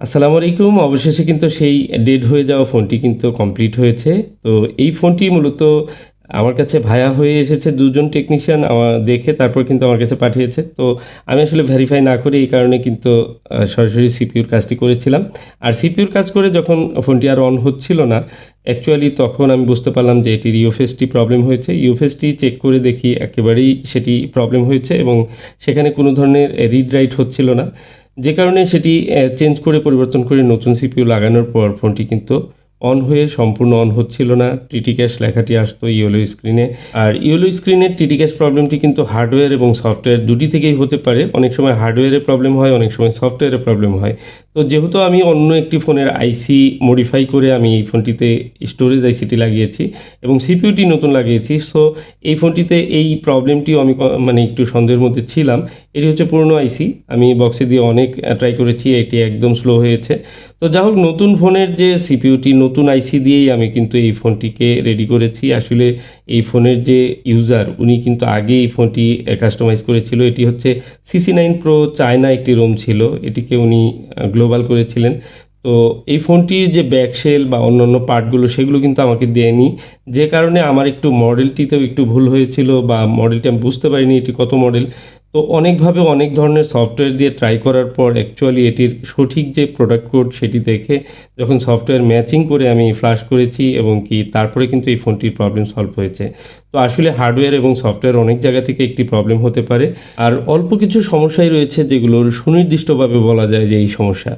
আসসালামু আলাইকুম। অবশেষে কিন্তু সেই ডেড হয়ে যাওয়া ফোনটি কিন্তু কমপ্লিট হয়েছে। তো এই ফোনটি মূলত আমার কাছে ভায়া হয়ে এসেছে ২ জন টেকনিশিয়ান দেখে তারপর কিন্তু আমার কাছে পাঠিয়েছে। তো আমি আসলে ভেরিফাই না করে এই কারণে কিন্তু সরাসরি সিপিইউর কাজটি করেছিলাম। আর সিপিইউর কাজ করে যখন ফোনটি আর অন হচ্ছিল না, অ্যাকচুয়ালি তখন আমি বুঝতে পারলাম যে এটির ইউএফএসটি প্রবলেম হয়েছে। ইউএফএসটি চেক করে দেখি একেবারেই সেটি প্রবলেম হয়েছে এবং সেখানে কোনো ধরনের রিড রাইট হচ্ছিল না। যে কারণে সেটি চেঞ্জ করে পরিবর্তন করে নতুন সিপিইউ লাগানোর পর ফোনটি কিন্তু অন হয়ে সম্পূর্ণ অন হচ্ছিল না। টিটি ক্যাশ লেখাটি আসতো ইয়েলো স্ক্রিনে। আর ইয়েলো স্ক্রিনের টিটি ক্যাশ প্রবলেমটি কিন্তু হার্ডওয়্যার এবং সফটওয়্যার দুটি থেকেই হতে পারে। অনেক সময় হার্ডওয়্যারে প্রবলেম হয়, অনেক সময় সফটওয়্যারে প্রবলেম হয়। তো যেহেতু আমি অন্য একটি ফোনের আইসি মডিফাই করে আমি এই ফোনটিতে স্টোরেজ আইসিটি লাগিয়েছি এবং সিপিইউটি নতুন লাগিয়েছি। সো এই ফোনটিতে এই প্রবলেমটিও আমি মানে একটু সন্দেহের মধ্যে ছিলাম। এটি হচ্ছে পুরনো আইসি। আমি বক্সে দিয়ে অনেক ট্রাই করেছি, এটি একদম স্লো হয়েছে। তো যা হোক, নতুন ফোনের যে সিপিইউটি নতুন আইসি দিয়েই আমি কিন্তু এই ফোনটিকে রেডি করেছি। আসলে এই ফোনের যে ইউজার উনি কিন্তু আগে এই ফোনটি কাস্টমাইজ করেছিল। এটি হচ্ছে CC9 প্রো চায়না একটি রোম ছিল। এটিকে উনি গ্লোবাল করেছিলেন। তো এই ফোনটির যে ব্যাকশেল বা অন্যান্য পার্টগুলো সেগুলো কিন্তু আমাকে দেয়নি। যে কারণে আমার একটু মডেলটিতেও একটু ভুল হয়েছিল বা মডেলটি আমি বুঝতে পারিনি এটি কত মডেল। তো অনেকভাবে অনেক ধরনের সফটওয়্যার দিয়ে ট্রাই করার পর অ্যাকচুয়ালি এটির সঠিক যে প্রোডাক্ট কোড সেটি দেখে যখন সফটওয়্যার ম্যাচিং করে আমি ফ্লাশ করেছি এবং কি তারপরে কিন্তু এই ফোনটির প্রবলেম সলভ হয়েছে। তো আসলে হার্ডওয়্যার এবং সফটওয়্যার অনেক জায়গা থেকে একটি প্রবলেম হতে পারে। আর অল্প কিছু সমস্যাই রয়েছে যেগুলোর সুনির্দিষ্টভাবে বলা যায় যে এই সমস্যা।